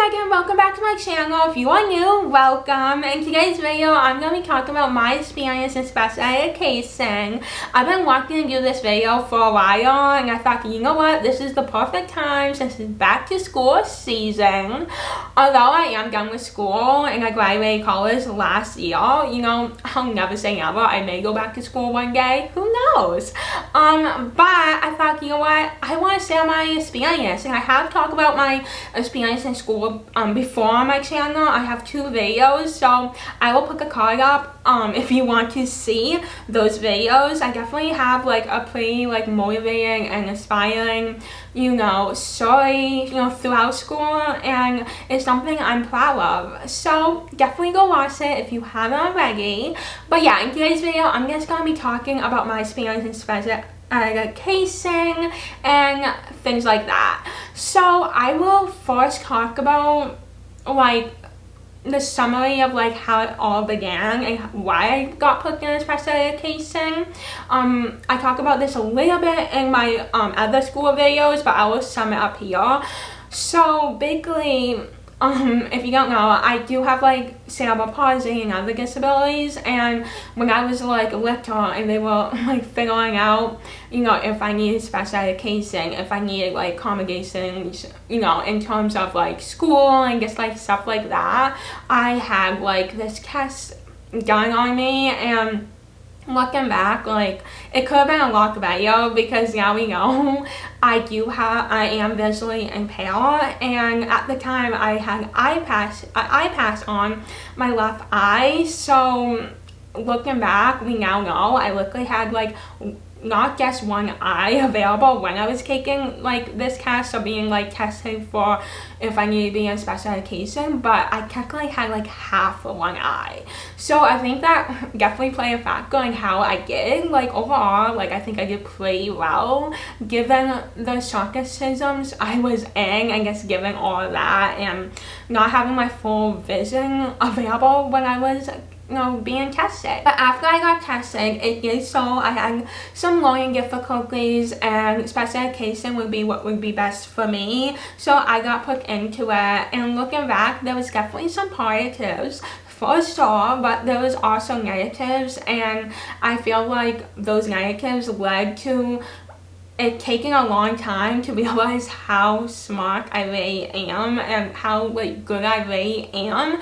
Megan, welcome back to my channel. If you are new, welcome. In today's video, I'm going to be talking about my experience in special education. I've been wanting to do this video for a while, and I thought, you know what, this is the perfect time since it's back to school season. Although I am done with school and I graduated college last year, you know, I'll never say never. I may go back to school one day, who knows? But I thought, you know what, I want to share my experience, and I have talked about my experience in school before on my channel. I have 2 videos, so I will put the card up if you want to see those videos. I definitely have like a pretty like motivating and inspiring, you know, story, you know, throughout school, and it's something I'm proud of. So definitely go watch it if you haven't already. But yeah, in today's video, I'm just gonna be talking about my experience in special education and things like that. So I will first talk about like the summary of like how it all began and why I got put in special education. I talk about this a little bit in my other school videos, but I will sum it up here. So basically, if you don't know, I do have like cerebral palsy and other disabilities, and when I was like little and they were like figuring out, you know, if I needed special education, if I needed like accommodations, you know, in terms of like school and just like stuff like that, I had like this test done on me, and looking back, like, it could have been a lot better because now we know I am visually impaired, and at the time I had eye patch on my left eye. So looking back, we now know I literally had like not just one eye available when I was taking like this test or being like tested for if I needed to be in special education, but I technically had like half of one eye. So I think that definitely played a factor in how I did. Like overall, like I think I did pretty well given the circumstances I was in, and just given all of that and not having my full vision available when I was, you know, being tested. But after I got tested, it did so I had some learning difficulties, and special education would be what would be best for me. So I got put into it, and looking back, there was definitely some positives for sure, but there was also negatives, and I feel like those negatives led to it taking a long time to realize how smart I really am and how like good I really am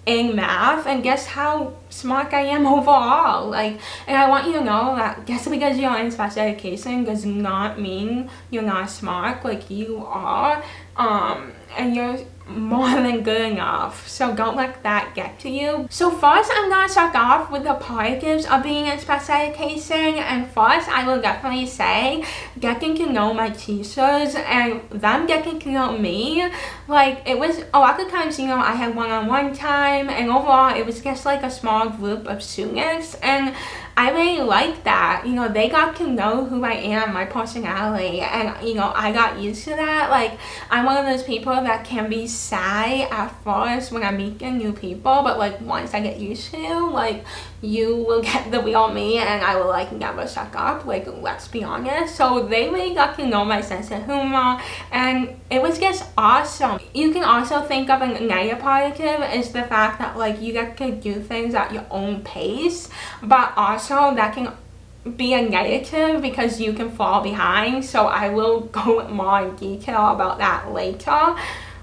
in math, and guess how smart I am overall. Like, and I want you to know that just because you're in special education does not mean you're not smart. Like, you are, and you're more than good enough, so don't let that get to you. So first, I'm gonna start off with the positives of being in special education, and first I will definitely say getting to know my teachers and them getting to know me. Like, it was a lot of times, you know, I had one-on-one time, and overall it was just like a small group of students, and I really liked that. You know, they got to know who I am, my personality, and you know, I got used to that. Like, I'm one of those people that can be shy at first when I'm meeting new people, but like once I get used to you, like, you will get the real me, and I will like never suck up, like, let's be honest. So they really got to know my sense of humor, and it was just awesome. You can also think of a negative positive is the fact that like you get to do things at your own pace, but also that can be a negative because you can fall behind. So I will go more in detail about that later.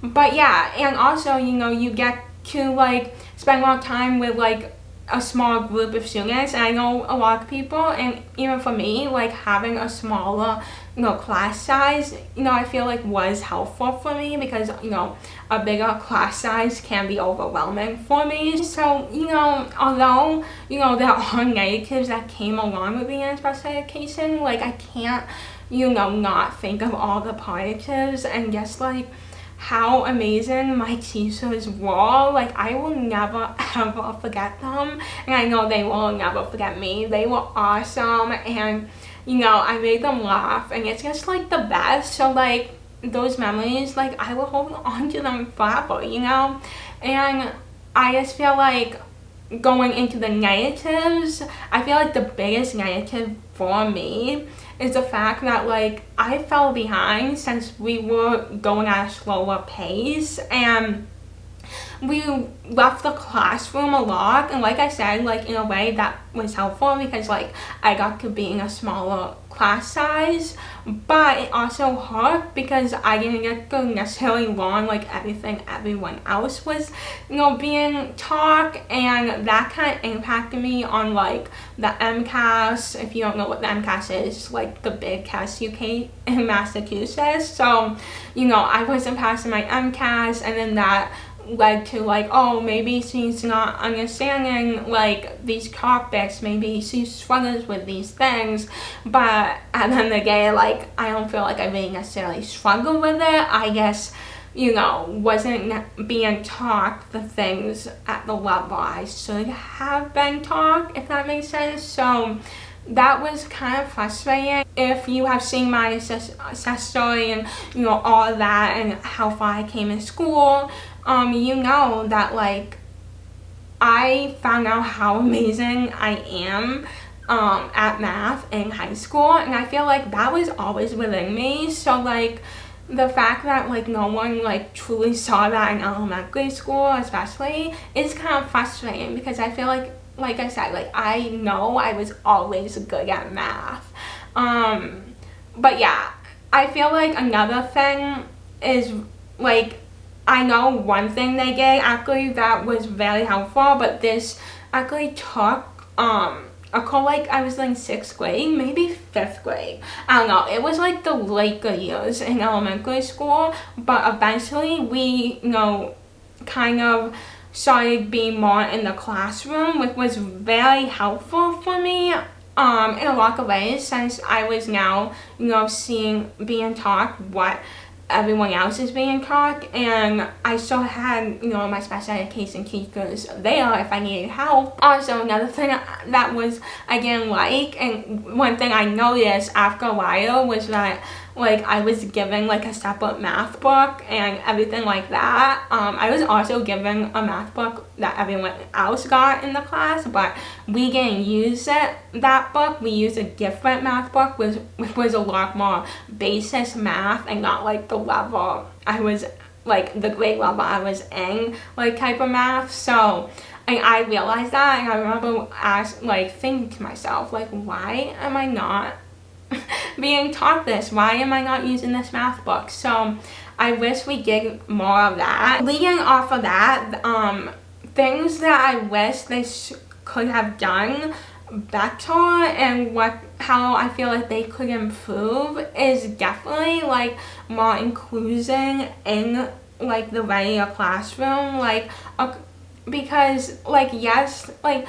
But yeah, and also, you know, you get to like spend more time with like a small group of students, and I know a lot of people, and even for me, like having a smaller, you know, class size, you know, I feel like was helpful for me because, you know, a bigger class size can be overwhelming for me. So, you know, although, you know, there are negatives that came along with being in special education, like I can't, you know, not think of all the positives and just like how amazing my teachers were. Like, I will never ever forget them, and I know they will never forget me. They were awesome, and you know, I made them laugh, and it's just like the best. So like those memories, like I will hold on to them forever, you know. And I just feel like going into the negatives, I feel like the biggest negative for me is the fact that like I fell behind since we were going at a slower pace, and we left the classroom a lot. And like I said, like in a way that was helpful because like I got to be in a smaller class size, but it also hurt because I didn't get to necessarily learn like everything everyone else was, you know, being taught, and that kind of impacted me on like the MCAS. If you don't know what the MCAS is, like the big CAS UK in Massachusetts. So, you know, I wasn't passing my MCAS, and then that led to like, oh, maybe she's not understanding like these topics, maybe she struggles with these things. But at the end of the day, like I don't feel like I really necessarily struggled with it. I guess, you know, wasn't being taught the things at the level I should have been taught, if that makes sense. So that was kind of frustrating. If you have seen my success story and, you know, all of that and how far I came in school, you know that like I found out how amazing I am at math in high school, and I feel like that was always within me. So like the fact that like no one like truly saw that in elementary school especially is kind of frustrating, because I feel like I said, like I know I was always good at math. But yeah, I feel like another thing is like, I know one thing they did actually that was very helpful, but this actually took a call, like I was in 6th grade, maybe 5th grade. I don't know. It was like the later years in elementary school, but eventually we, you know, kind of started being more in the classroom, which was very helpful for me in a lot of ways, since I was now, you know, being taught what everyone else is being taught, and I still had, you know, my special education teachers there if I needed help. Also, another thing that was again like, and one thing I noticed after a while was that like I was given like a separate math book and everything like that. I was also given a math book that everyone else got in the class, but we didn't use that book. We used a different math book which was a lot more basic math and not like the level I was, like the grade level I was in, like type of math. So and I realized that, and I remember thinking to myself, like, why am I not being taught this? Why am I not using this math book? So I wish we did more of that. Leading off of that, things that I wish they could have done better and how I feel like they could improve is definitely like more inclusion in like the regular classroom, like because like yes, like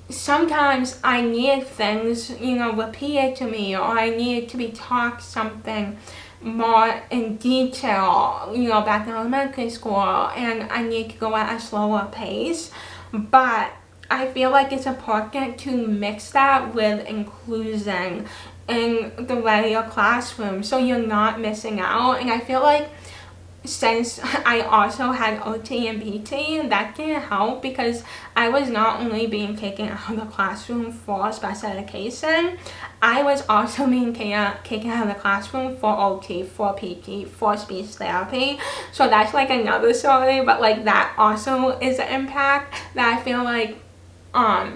sometimes I needed things, you know, repeated to me, or I needed to be taught something more in detail, you know, back in elementary school, and I need to go at a slower pace. But I feel like it's important to mix that with inclusion in the regular classroom so you're not missing out. And I feel like since I also had OT and PT, that can help, because I was not only being taken out of the classroom for special education, I was also being taken out of the classroom for OT, for PT, for speech therapy. So that's like another story, but like that also is an impact that I feel like I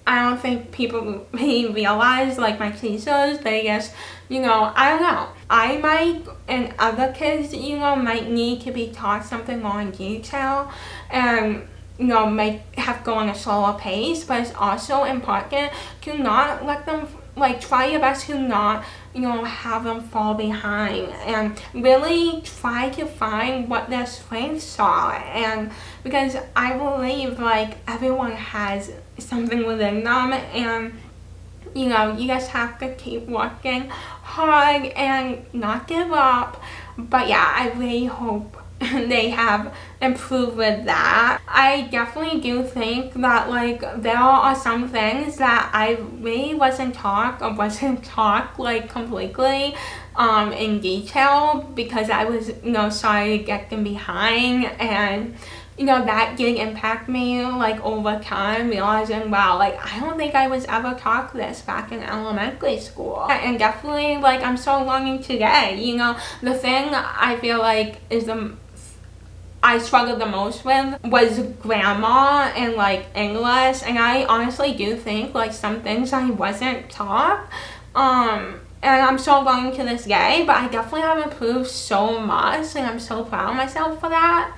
don't think people really realize, like my teachers, they just, you know, I don't know. I might, and other kids, you know, might need to be taught something more in detail, and, you know, might have to go on a slower pace, but it's also important to not let them, like, try your best to not, you know, have them fall behind, and really try to find what their strengths are. And because I believe like everyone has something within them, and you know, you just have to keep working hard and not give up. But yeah, I really hope they have improved with that. I definitely do think that like there are some things that I really wasn't taught like completely in detail, because I was, you know, starting to get them behind. And you know, that did impact me, like, over time, realizing, wow, like, I don't think I was ever taught this back in elementary school. And definitely, like, I'm so learning today, you know. The thing I feel like is I struggled the most with was grammar and, like, English, and I honestly do think, like, some things I wasn't taught, and I'm still learning to this day, but I definitely have improved so much, and I'm so proud of myself for that.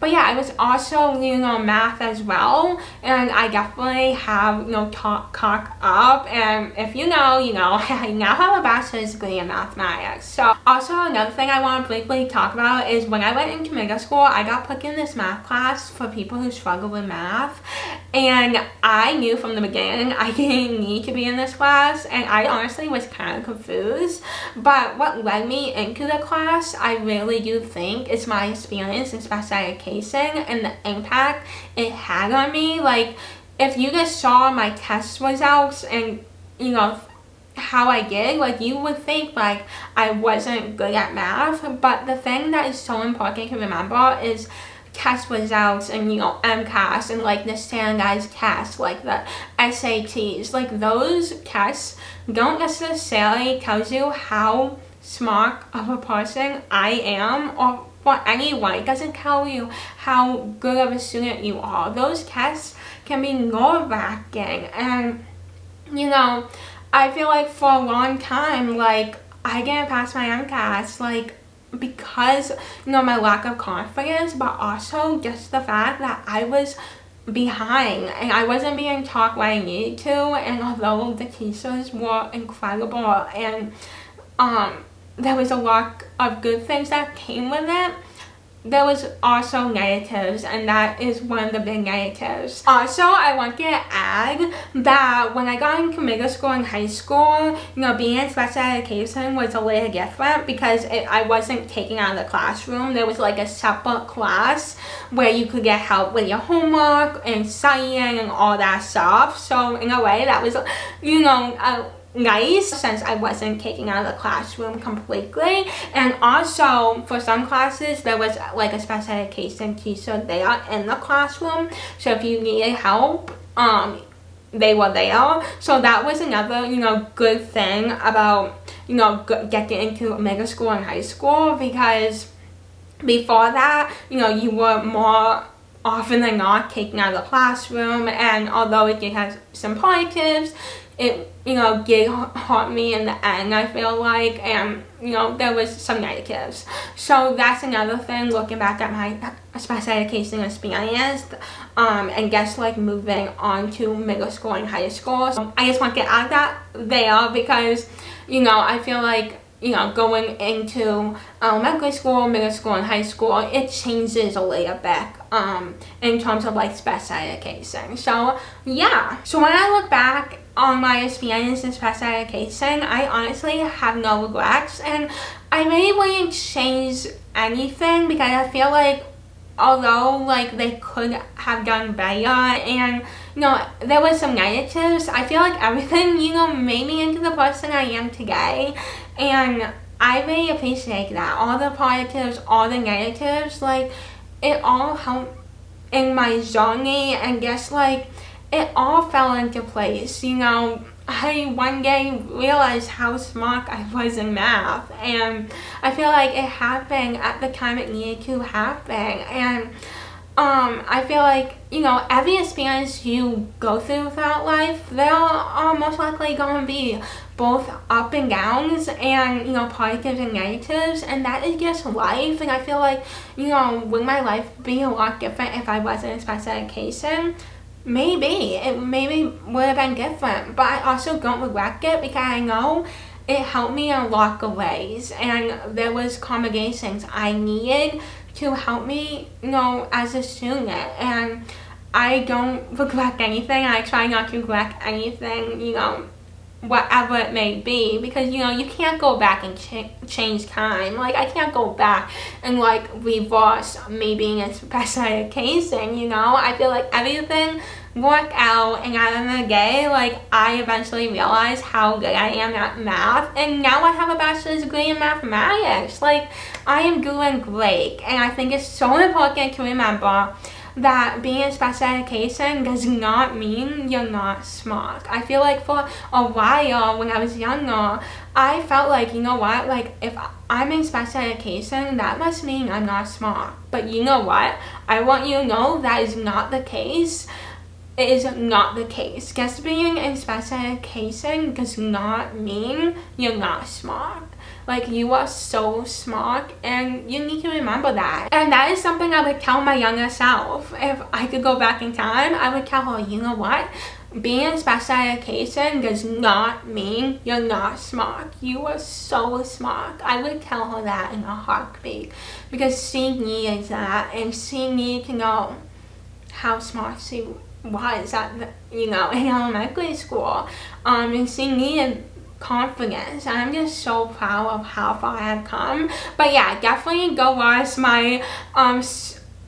But yeah, I was also, you know, math as well, and I definitely have, you know, caught up, and if you know, you know, I now have a bachelor's degree in mathematics. So also another thing I want to briefly talk about is when I went into middle school, I got put in this math class for people who struggle with math, and I knew from the beginning I didn't need to be in this class, and I honestly was kind of confused. But what led me into the class, I really do think, is my experience in special education and the impact it had on me. Like, if you just saw my test results and, you know, how I did, like, you would think, like, I wasn't good at math. But the thing that is so important to remember is test results and, you know, MCAS and, like, the standardized tests, like the SATs. Like, those tests don't necessarily tell you how smart of a person I am, or for anyone. It doesn't tell you how good of a student you are. Those tests can be nerve-wracking, and, you know, I feel like for a long time, like, I didn't pass my MCAS, like, because, you know, my lack of confidence, but also just the fact that I was behind and I wasn't being taught what I needed to. And although the teachers were incredible and there was a lot of good things that came with it, there was also negatives, and that is one of the big negatives. Also, I want to add that when I got into middle school and high school, you know, being in special education was a little different because I wasn't taken out of the classroom. There was like a separate class where you could get help with your homework and studying and all that stuff. So in a way, that was, you know, nice, since I wasn't taken out of the classroom completely. And also for some classes there was like a special education teacher there in the classroom, so if you needed help, they were there. So that was another, you know, good thing about, you know, getting into middle school and high school, because before that, you know, you were more often than not taken out of the classroom, and although it did have some positives, it, you know, did hurt me in the end, I feel like, and, you know, there was some negatives. So that's another thing, looking back at my special education experience, and guess, like, moving on to middle school and high school. So I just want to add that there because, you know, I feel like, you know, going into elementary school, middle school, and high school, it changes a little bit in terms of, like, special education. So yeah, so when I look back on my experience in special education, I honestly have no regrets, and I really wouldn't change anything, because I feel like although, like, they could have done better and, you know, there was some negatives, I feel like everything, you know, made me into the person I am today, and I really appreciate that. All the positives, all the negatives, like, it all helped in my journey, and just, like, it all fell into place. You know, I one day realized how smart I was in math, and I feel like it happened at the time it needed to happen. And I feel like, you know, every experience you go through throughout life, there are most likely going to be both up and downs, and, you know, positives and negatives, and that is just life. And I feel like, you know, would my life be a lot different if I wasn't in special education? Maybe. It maybe would have been different, but I also don't regret it, because I know it helped me in a lot of ways, and there was accommodations I needed to help me, you know, as a student, and I don't regret anything. I try not to regret anything, you know, whatever it may be, because you know you can't go back and change time. Like I can't go back and like reverse me being a special education, you know. I feel like everything worked out, and at the end of the day, like I eventually realized how good I am at math, and now I have a bachelor's degree in mathematics. Like I am doing great, and I think it's so important to remember that being in special education does not mean you're not smart. I feel like for a while when I was younger, I felt like, you know what, like if I'm in special education, that must mean I'm not smart. But you know what, I want you to know that is not the case. It is not the case. Just being in special education does not mean you're not smart. Like you are so smart, and you need to remember that. And that is something I would tell my younger self. If I could go back in time, I would tell her, you know what? Being in special education does not mean you're not smart. You are so smart. I would tell her that in a heartbeat, because she needs that, and she needs to know how smart she was at in elementary school, and she needed confidence. I'm just so proud of how far I've come. But yeah, definitely go watch my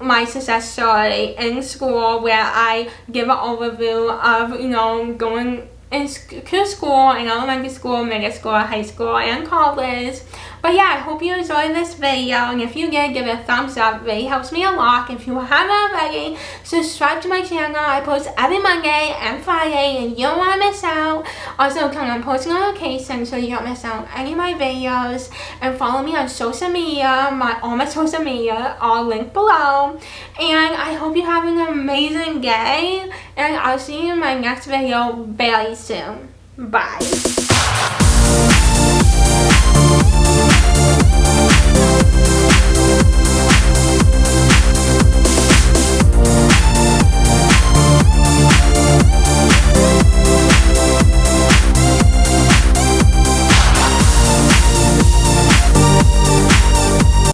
my success story in school, where I give an overview of going to school, in elementary school, middle school, high school, and college. But yeah, I hope you enjoyed this video, and if you did, give it a thumbs up. It really helps me a lot. If you haven't already, subscribe to my channel. I post every Monday and Friday, and you don't want to miss out. Also, turn on post notifications so you don't miss out on any of my videos, and follow me on social media. All my social media are linked below. And I hope you have an amazing day, and I'll see you in my next video very soon. Bye.